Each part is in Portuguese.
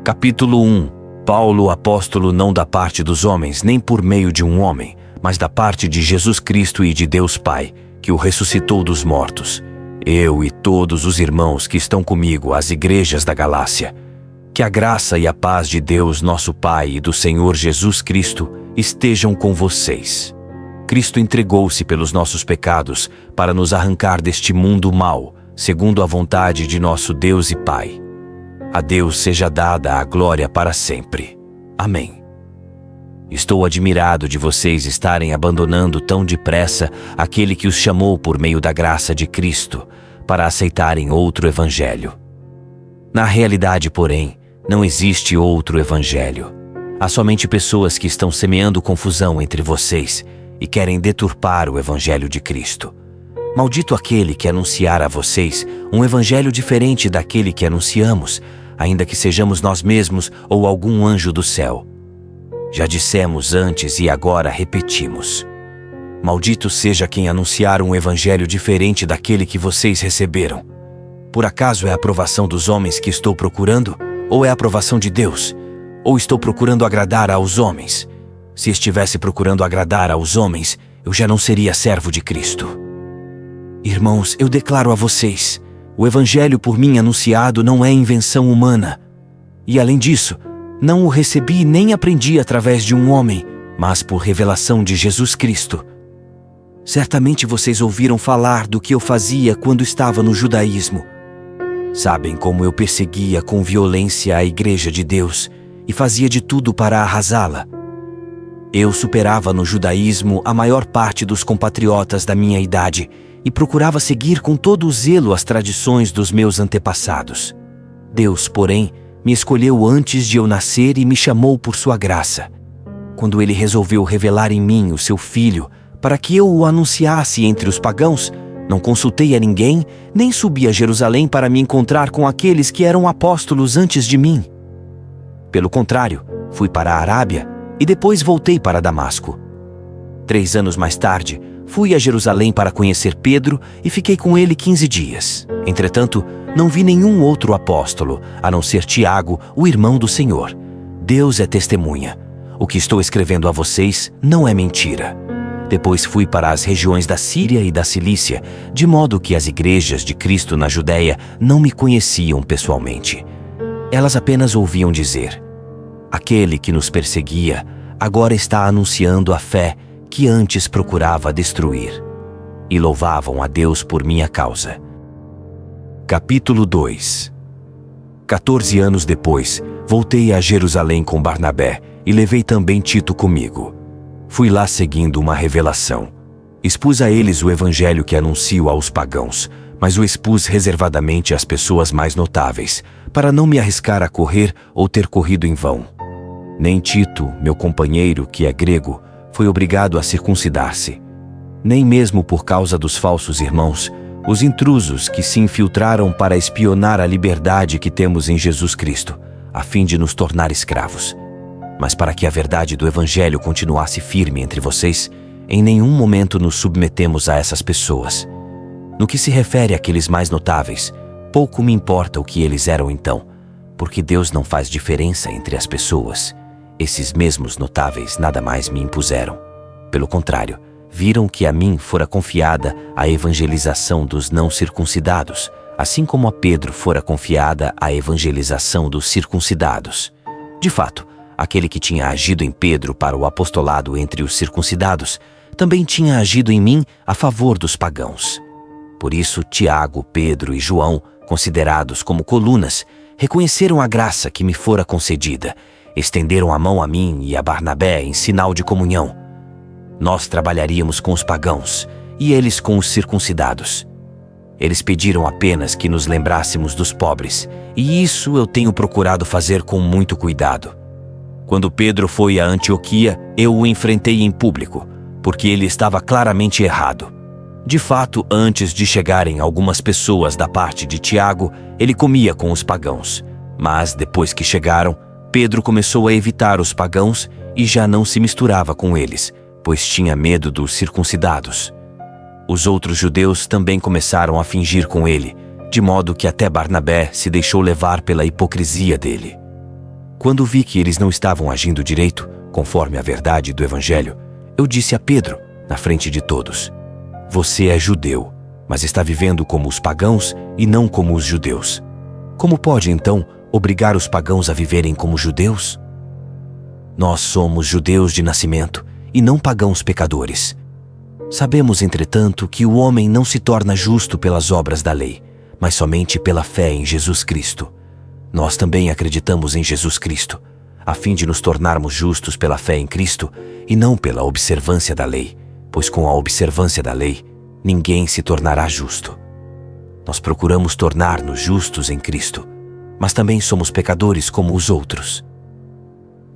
Capítulo 1. Paulo, apóstolo, não da parte dos homens, nem por meio de um homem, mas da parte de Jesus Cristo e de Deus Pai, que o ressuscitou dos mortos. Eu e todos os irmãos que estão comigo, às igrejas da Galácia. Que a graça e a paz de Deus, nosso Pai, e do Senhor Jesus Cristo estejam com vocês. Cristo entregou-se pelos nossos pecados para nos arrancar deste mundo mau, segundo a vontade de nosso Deus e Pai. A Deus seja dada a glória para sempre. Amém. Estou admirado de vocês estarem abandonando tão depressa aquele que os chamou por meio da graça de Cristo para aceitarem outro evangelho. Na realidade, porém, não existe outro evangelho. Há somente pessoas que estão semeando confusão entre vocês e querem deturpar o evangelho de Cristo. Maldito aquele que anunciar a vocês um evangelho diferente daquele que anunciamos, ainda que sejamos nós mesmos ou algum anjo do céu. Já dissemos antes e agora repetimos. Maldito seja quem anunciar um evangelho diferente daquele que vocês receberam. Por acaso é a aprovação dos homens que estou procurando, ou é a aprovação de Deus? Ou estou procurando agradar aos homens? Se estivesse procurando agradar aos homens, eu já não seria servo de Cristo. Irmãos, eu declaro a vocês, o evangelho por mim anunciado não é invenção humana. E além disso, não o recebi nem aprendi através de um homem, mas por revelação de Jesus Cristo. Certamente vocês ouviram falar do que eu fazia quando estava no judaísmo. Sabem como eu perseguia com violência a igreja de Deus e fazia de tudo para arrasá-la. Eu superava no judaísmo a maior parte dos compatriotas da minha idade e procurava seguir com todo o zelo as tradições dos meus antepassados. Deus, porém, me escolheu antes de eu nascer e me chamou por sua graça. Quando ele resolveu revelar em mim o seu Filho, para que eu o anunciasse entre os pagãos, não consultei a ninguém, nem subi a Jerusalém para me encontrar com aqueles que eram apóstolos antes de mim. Pelo contrário, fui para a Arábia e depois voltei para Damasco. 3 anos mais tarde, fui a Jerusalém para conhecer Pedro e fiquei com ele 15 dias. Entretanto, não vi nenhum outro apóstolo, a não ser Tiago, o irmão do Senhor. Deus é testemunha. O que estou escrevendo a vocês não é mentira. Depois fui para as regiões da Síria e da Cilícia, de modo que as igrejas de Cristo na Judéia não me conheciam pessoalmente. Elas apenas ouviam dizer: aquele que nos perseguia agora está anunciando a fé que antes procurava destruir. E louvavam a Deus por minha causa. Capítulo 2. 14 anos depois, voltei a Jerusalém com Barnabé e levei também Tito comigo. Fui lá seguindo uma revelação. Expus a eles o evangelho que anuncio aos pagãos, mas o expus reservadamente às pessoas mais notáveis, para não me arriscar a correr ou ter corrido em vão. Nem Tito, meu companheiro, que é grego, foi obrigado a circuncidar-se. Nem mesmo por causa dos falsos irmãos, os intrusos que se infiltraram para espionar a liberdade que temos em Jesus Cristo, a fim de nos tornar escravos. Mas para que a verdade do evangelho continuasse firme entre vocês, em nenhum momento nos submetemos a essas pessoas. No que se refere àqueles mais notáveis, pouco me importa o que eles eram então, porque Deus não faz diferença entre as pessoas. Esses mesmos notáveis nada mais me impuseram. Pelo contrário, viram que a mim fora confiada a evangelização dos não circuncidados, assim como a Pedro fora confiada a evangelização dos circuncidados. De fato, aquele que tinha agido em Pedro para o apostolado entre os circuncidados, também tinha agido em mim a favor dos pagãos. Por isso, Tiago, Pedro e João, considerados como colunas, reconheceram a graça que me fora concedida, estenderam a mão a mim e a Barnabé em sinal de comunhão. Nós trabalharíamos com os pagãos e eles com os circuncidados. Eles pediram apenas que nos lembrássemos dos pobres, e isso eu tenho procurado fazer com muito cuidado. Quando Pedro foi a Antioquia, eu o enfrentei em público, porque ele estava claramente errado. De fato, antes de chegarem algumas pessoas da parte de Tiago, ele comia com os pagãos. Mas depois que chegaram, Pedro começou a evitar os pagãos e já não se misturava com eles, pois tinha medo dos circuncidados. Os outros judeus também começaram a fingir com ele, de modo que até Barnabé se deixou levar pela hipocrisia dele. Quando vi que eles não estavam agindo direito, conforme a verdade do Evangelho, eu disse a Pedro, na frente de todos: você é judeu, mas está vivendo como os pagãos e não como os judeus. Como pode, então, obrigar os pagãos a viverem como judeus? Nós somos judeus de nascimento e não pagãos pecadores. Sabemos, entretanto, que o homem não se torna justo pelas obras da lei, mas somente pela fé em Jesus Cristo. Nós também acreditamos em Jesus Cristo, a fim de nos tornarmos justos pela fé em Cristo e não pela observância da lei, pois com a observância da lei, ninguém se tornará justo. Nós procuramos tornar-nos justos em Cristo, mas também somos pecadores como os outros.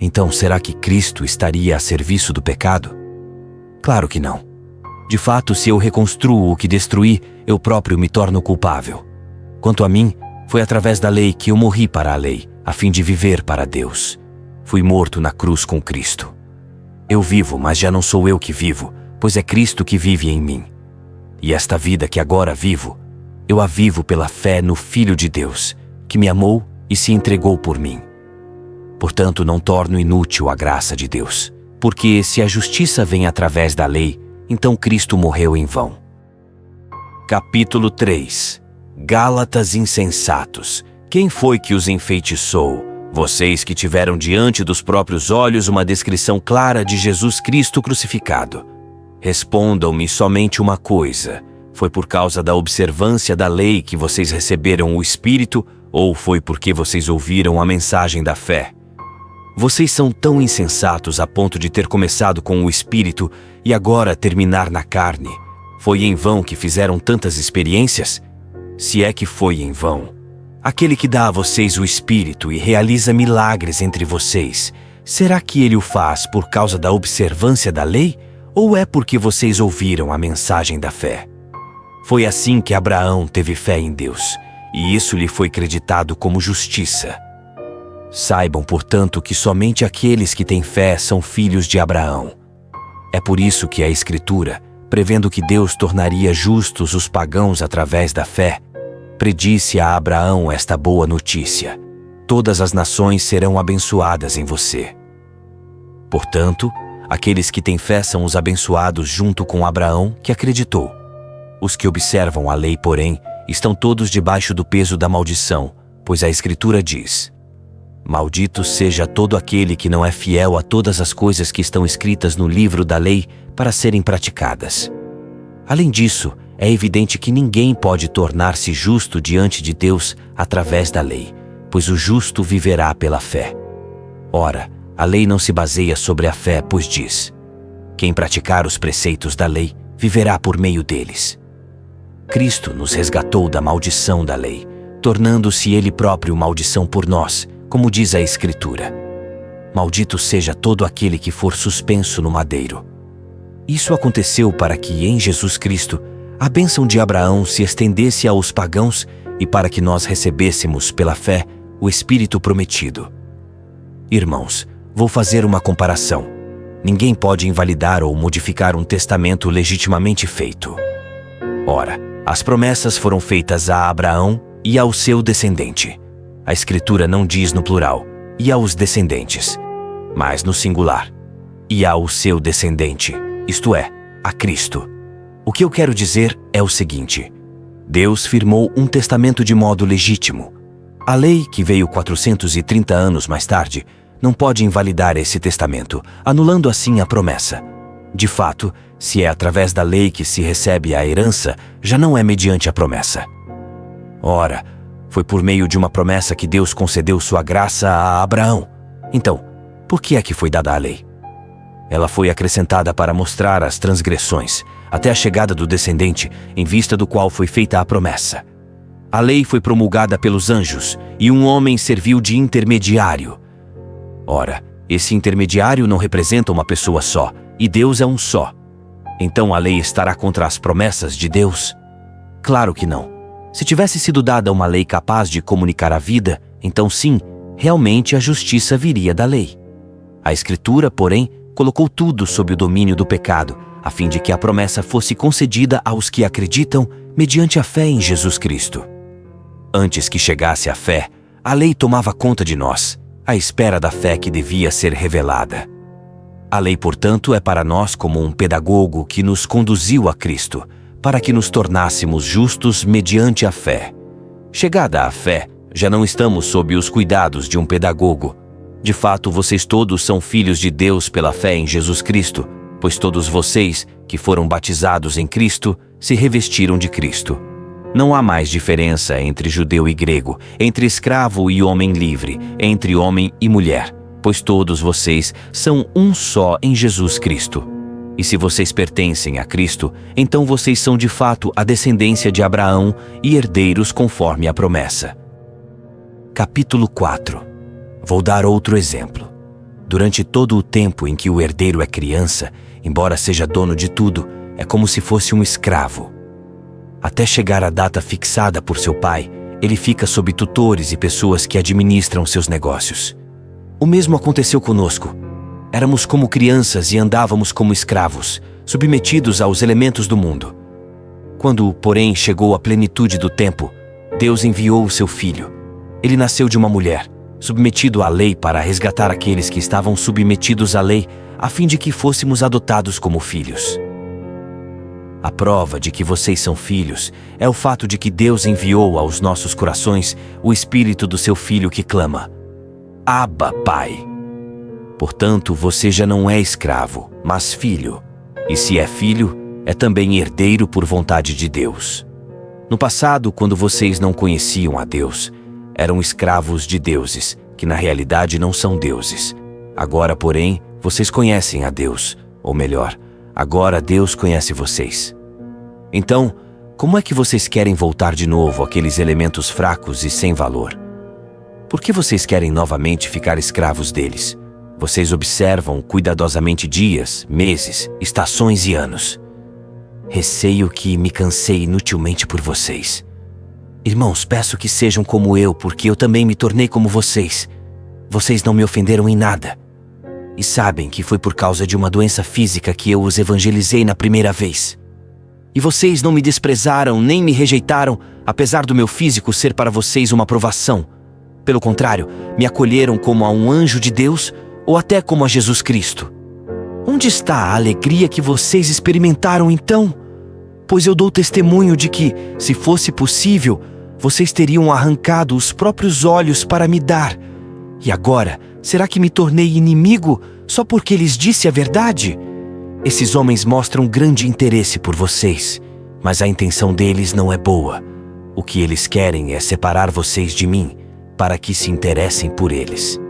Então, será que Cristo estaria a serviço do pecado? Claro que não. De fato, se eu reconstruo o que destruí, eu próprio me torno culpável. Quanto a mim, foi através da lei que eu morri para a lei, a fim de viver para Deus. Fui morto na cruz com Cristo. Eu vivo, mas já não sou eu que vivo, pois é Cristo que vive em mim. E esta vida que agora vivo, eu a vivo pela fé no Filho de Deus, que me amou e se entregou por mim. Portanto, não torno inútil a graça de Deus, porque se a justiça vem através da lei, então Cristo morreu em vão. Capítulo 3. Gálatas insensatos. Quem foi que os enfeitiçou? Vocês que tiveram diante dos próprios olhos uma descrição clara de Jesus Cristo crucificado. Respondam-me somente uma coisa: foi por causa da observância da lei que vocês receberam o Espírito, ou foi porque vocês ouviram a mensagem da fé? Vocês são tão insensatos a ponto de ter começado com o Espírito e agora terminar na carne. Foi em vão que fizeram tantas experiências? Se é que foi em vão. Aquele que dá a vocês o Espírito e realiza milagres entre vocês, será que ele o faz por causa da observância da lei, ou é porque vocês ouviram a mensagem da fé? Foi assim que Abraão teve fé em Deus, e isso lhe foi creditado como justiça. Saibam, portanto, que somente aqueles que têm fé são filhos de Abraão. É por isso que a Escritura, prevendo que Deus tornaria justos os pagãos através da fé, predisse a Abraão esta boa notícia: todas as nações serão abençoadas em você. Portanto, aqueles que têm fé são os abençoados junto com Abraão, que acreditou. Os que observam a lei, porém, estão todos debaixo do peso da maldição, pois a Escritura diz: maldito seja todo aquele que não é fiel a todas as coisas que estão escritas no livro da lei para serem praticadas. Além disso, é evidente que ninguém pode tornar-se justo diante de Deus através da lei, pois o justo viverá pela fé. Ora, a lei não se baseia sobre a fé, pois diz: quem praticar os preceitos da lei viverá por meio deles. Cristo nos resgatou da maldição da lei, tornando-se Ele próprio maldição por nós, como diz a Escritura: maldito seja todo aquele que for suspenso no madeiro. Isso aconteceu para que, em Jesus Cristo, a bênção de Abraão se estendesse aos pagãos e para que nós recebêssemos, pela fé, o Espírito prometido. Irmãos, vou fazer uma comparação. Ninguém pode invalidar ou modificar um testamento legitimamente feito. Ora, as promessas foram feitas a Abraão e ao seu descendente. A Escritura não diz no plural, e aos descendentes, mas no singular, e ao seu descendente, isto é, a Cristo. O que eu quero dizer é o seguinte: Deus firmou um testamento de modo legítimo. A lei, que veio 430 anos mais tarde, não pode invalidar esse testamento, anulando assim a promessa. De fato, se é através da lei que se recebe a herança, já não é mediante a promessa. Ora, foi por meio de uma promessa que Deus concedeu sua graça a Abraão. Então, por que é que foi dada a lei? Ela foi acrescentada para mostrar as transgressões, até a chegada do descendente, em vista do qual foi feita a promessa. A lei foi promulgada pelos anjos, e um homem serviu de intermediário. Ora, esse intermediário não representa uma pessoa só, e Deus é um só. Então a lei estará contra as promessas de Deus? Claro que não. Se tivesse sido dada uma lei capaz de comunicar a vida, então sim, realmente a justiça viria da lei. A Escritura, porém, colocou tudo sob o domínio do pecado, a fim de que a promessa fosse concedida aos que acreditam mediante a fé em Jesus Cristo. Antes que chegasse a fé, a lei tomava conta de nós. à espera da fé que devia ser revelada. A lei, portanto, é para nós como um pedagogo que nos conduziu a Cristo, para que nos tornássemos justos mediante a fé. Chegada à fé, já não estamos sob os cuidados de um pedagogo. De fato, vocês todos são filhos de Deus pela fé em Jesus Cristo, pois todos vocês, que foram batizados em Cristo, se revestiram de Cristo. Não há mais diferença entre judeu e grego, entre escravo e homem livre, entre homem e mulher, pois todos vocês são um só em Jesus Cristo. E se vocês pertencem a Cristo, então vocês são de fato a descendência de Abraão e herdeiros conforme a promessa. Capítulo 4. Vou dar outro exemplo. Durante todo o tempo em que o herdeiro é criança, embora seja dono de tudo, é como se fosse um escravo. Até chegar à data fixada por seu pai, ele fica sob tutores e pessoas que administram seus negócios. O mesmo aconteceu conosco. Éramos como crianças e andávamos como escravos, submetidos aos elementos do mundo. Quando, porém, chegou a plenitude do tempo, Deus enviou o seu filho. Ele nasceu de uma mulher, submetido à lei para resgatar aqueles que estavam submetidos à lei, a fim de que fôssemos adotados como filhos. A prova de que vocês são filhos é o fato de que Deus enviou aos nossos corações o Espírito do seu Filho que clama: Abba, Pai. Portanto, você já não é escravo, mas filho. E se é filho, é também herdeiro por vontade de Deus. No passado, quando vocês não conheciam a Deus, eram escravos de deuses, que na realidade não são deuses. Agora, porém, vocês conhecem a Deus, ou melhor, agora Deus conhece vocês. Então, como é que vocês querem voltar de novo àqueles elementos fracos e sem valor? Por que vocês querem novamente ficar escravos deles? Vocês observam cuidadosamente dias, meses, estações e anos. Receio que me cansei inutilmente por vocês. Irmãos, peço que sejam como eu, porque eu também me tornei como vocês. Vocês não me ofenderam em nada. E sabem que foi por causa de uma doença física que eu os evangelizei na primeira vez. E vocês não me desprezaram nem me rejeitaram, apesar do meu físico ser para vocês uma provação. Pelo contrário, me acolheram como a um anjo de Deus ou até como a Jesus Cristo. Onde está a alegria que vocês experimentaram então? Pois eu dou testemunho de que, se fosse possível, vocês teriam arrancado os próprios olhos para me dar. E agora, será que me tornei inimigo só porque lhes disse a verdade? Esses homens mostram grande interesse por vocês, mas a intenção deles não é boa. O que eles querem é separar vocês de mim, para que se interessem por eles.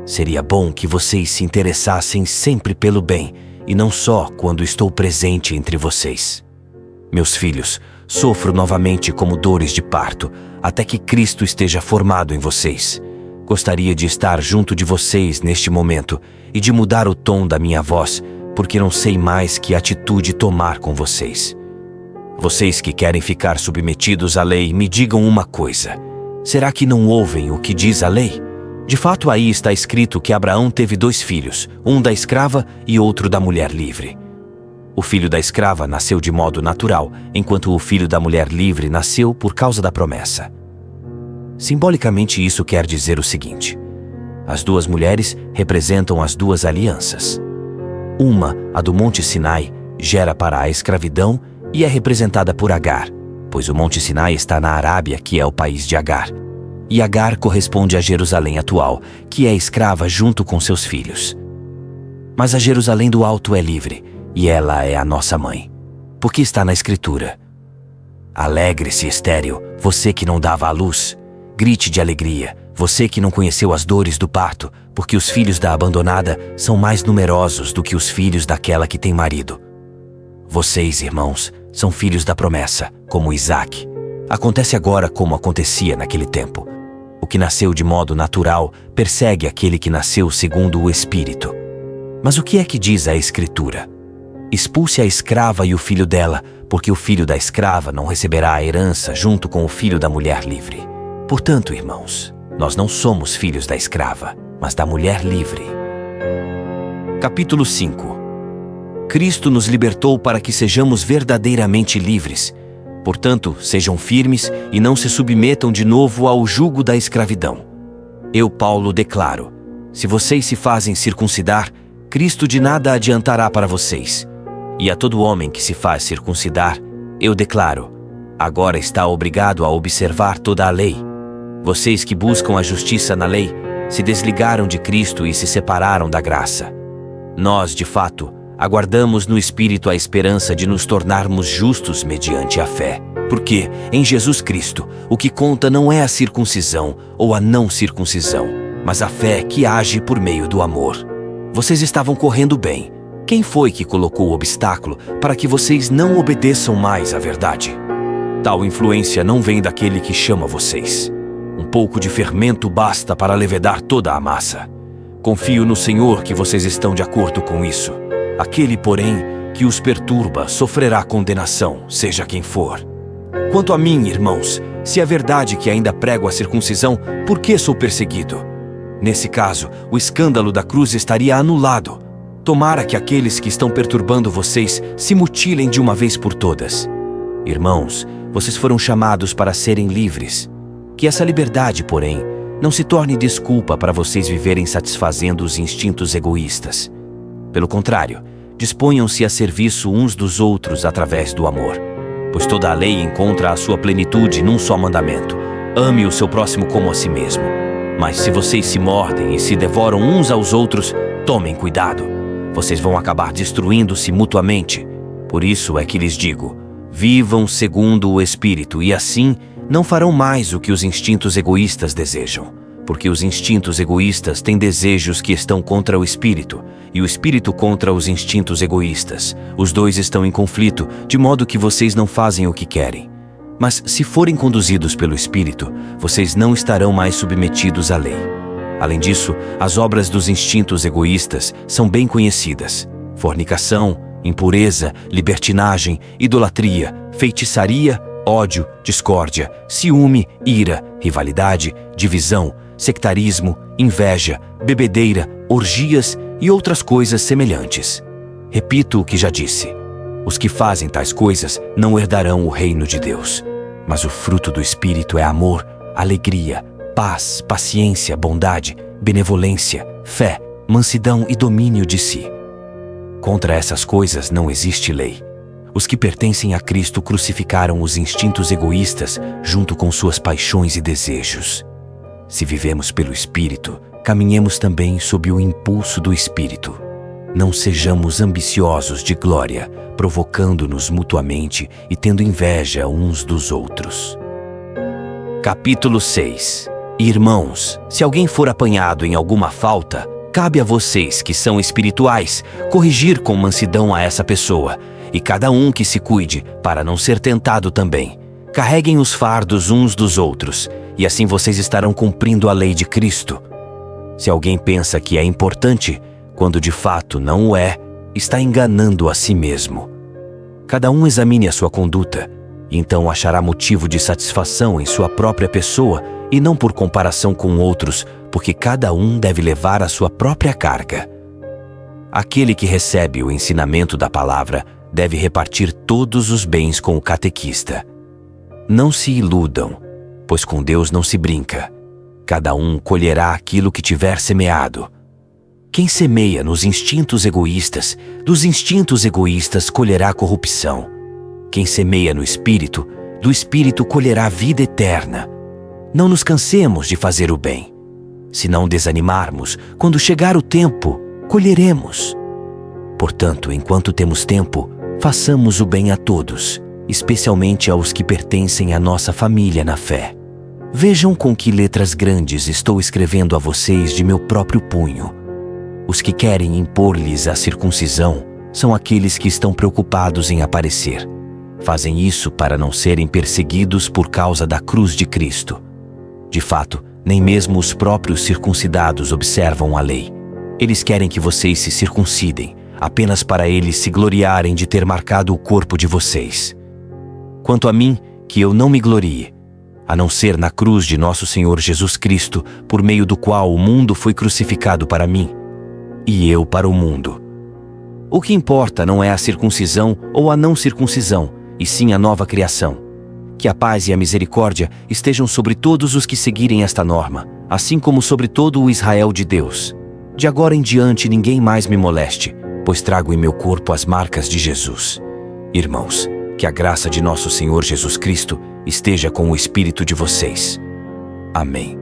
Seria bom que vocês se interessassem sempre pelo bem, e não só quando estou presente entre vocês. Meus filhos, sofro novamente como dores de parto, até que Cristo esteja formado em vocês. Gostaria de estar junto de vocês neste momento e de mudar o tom da minha voz, porque não sei mais que atitude tomar com vocês. Vocês que querem ficar submetidos à lei, me digam uma coisa. Será que não ouvem o que diz a lei? De fato, aí está escrito que Abraão teve 2 filhos, um da escrava e outro da mulher livre. O filho da escrava nasceu de modo natural, enquanto o filho da mulher livre nasceu por causa da promessa. Simbolicamente, isso quer dizer o seguinte: as 2 mulheres representam as 2 alianças. Uma, a do Monte Sinai, gera para a escravidão e é representada por Agar, pois o Monte Sinai está na Arábia, que é o país de Agar. E Agar corresponde a Jerusalém atual, que é escrava junto com seus filhos. Mas a Jerusalém do alto é livre, e ela é a nossa mãe. Porque está na Escritura: alegre-se, estéril, você que não dava à luz. Grite de alegria, você que não conheceu as dores do parto, porque os filhos da abandonada são mais numerosos do que os filhos daquela que tem marido. Vocês, irmãos, são filhos da promessa, como Isaque. Acontece agora como acontecia naquele tempo. O que nasceu de modo natural persegue aquele que nasceu segundo o Espírito. Mas o que é que diz a Escritura? Expulse a escrava e o filho dela, porque o filho da escrava não receberá a herança junto com o filho da mulher livre. Portanto, irmãos, nós não somos filhos da escrava, mas da mulher livre. Capítulo 5. Cristo nos libertou para que sejamos verdadeiramente livres. Portanto, sejam firmes e não se submetam de novo ao jugo da escravidão. Eu, Paulo, declaro: Se vocês se fazem circuncidar, Cristo de nada adiantará para vocês. E a todo homem que se faz circuncidar, eu declaro, agora está obrigado a observar toda a lei. Vocês que buscam a justiça na lei, se desligaram de Cristo e se separaram da graça. Nós, de fato, aguardamos no Espírito a esperança de nos tornarmos justos mediante a fé. Porque, em Jesus Cristo, o que conta não é a circuncisão ou a não circuncisão, mas a fé que age por meio do amor. Vocês estavam correndo bem. Quem foi que colocou o obstáculo para que vocês não obedeçam mais à verdade? Tal influência não vem daquele que chama vocês. Um pouco de fermento basta para levedar toda a massa. Confio no Senhor que vocês estão de acordo com isso. Aquele, porém, que os perturba sofrerá condenação, seja quem for. Quanto a mim, irmãos, se é verdade que ainda prego a circuncisão, por que sou perseguido? Nesse caso, o escândalo da cruz estaria anulado. Tomara que aqueles que estão perturbando vocês se mutilem de uma vez por todas. Irmãos, vocês foram chamados para serem livres. Que essa liberdade, porém, não se torne desculpa para vocês viverem satisfazendo os instintos egoístas. Pelo contrário, disponham-se a serviço uns dos outros através do amor. Pois toda a lei encontra a sua plenitude num só mandamento: ame o seu próximo como a si mesmo. Mas se vocês se mordem e se devoram uns aos outros, tomem cuidado. Vocês vão acabar destruindo-se mutuamente. Por isso é que lhes digo, vivam segundo o Espírito e assim não farão mais o que os instintos egoístas desejam. Porque os instintos egoístas têm desejos que estão contra o Espírito, e o Espírito contra os instintos egoístas. Os dois estão em conflito, de modo que vocês não fazem o que querem. Mas se forem conduzidos pelo Espírito, vocês não estarão mais submetidos à lei. Além disso, as obras dos instintos egoístas são bem conhecidas: fornicação, impureza, libertinagem, idolatria, feitiçaria, ódio, discórdia, ciúme, ira, rivalidade, divisão, sectarismo, inveja, bebedeira, orgias e outras coisas semelhantes. Repito o que já disse: os que fazem tais coisas não herdarão o reino de Deus. Mas o fruto do Espírito é amor, alegria, paz, paciência, bondade, benevolência, fé, mansidão e domínio de si. Contra essas coisas não existe lei. Os que pertencem a Cristo crucificaram os instintos egoístas junto com suas paixões e desejos. Se vivemos pelo Espírito, caminhemos também sob o impulso do Espírito. Não sejamos ambiciosos de glória, provocando-nos mutuamente e tendo inveja uns dos outros. Capítulo 6. Irmãos, se alguém for apanhado em alguma falta, cabe a vocês que são espirituais corrigir com mansidão a essa pessoa, e cada um que se cuide para não ser tentado também. Carreguem os fardos uns dos outros, e assim vocês estarão cumprindo a lei de Cristo. Se alguém pensa que é importante, quando de fato não o é, está enganando a si mesmo. Cada um examine a sua conduta, e então achará motivo de satisfação em sua própria pessoa e não por comparação com outros, porque cada um deve levar a sua própria carga. Aquele que recebe o ensinamento da palavra deve repartir todos os bens com o catequista. Não se iludam, pois com Deus não se brinca. Cada um colherá aquilo que tiver semeado. Quem semeia nos instintos egoístas, dos instintos egoístas colherá corrupção. Quem semeia no Espírito, do Espírito colherá vida eterna. Não nos cansemos de fazer o bem. Se não desanimarmos, quando chegar o tempo, colheremos. Portanto, enquanto temos tempo, façamos o bem a todos, especialmente aos que pertencem à nossa família na fé. Vejam com que letras grandes estou escrevendo a vocês de meu próprio punho. Os que querem impor-lhes a circuncisão são aqueles que estão preocupados em aparecer. Fazem isso para não serem perseguidos por causa da cruz de Cristo. De fato, nem mesmo os próprios circuncidados observam a lei. Eles querem que vocês se circuncidem, apenas para eles se gloriarem de ter marcado o corpo de vocês. Quanto a mim, que eu não me glorie, a não ser na cruz de nosso Senhor Jesus Cristo, por meio do qual o mundo foi crucificado para mim, e eu para o mundo. O que importa não é a circuncisão ou a não circuncisão, e sim a nova criação. Que a paz e a misericórdia estejam sobre todos os que seguirem esta norma, assim como sobre todo o Israel de Deus. De agora em diante ninguém mais me moleste, pois trago em meu corpo as marcas de Jesus. Irmãos, que a graça de nosso Senhor Jesus Cristo esteja com o espírito de vocês. Amém.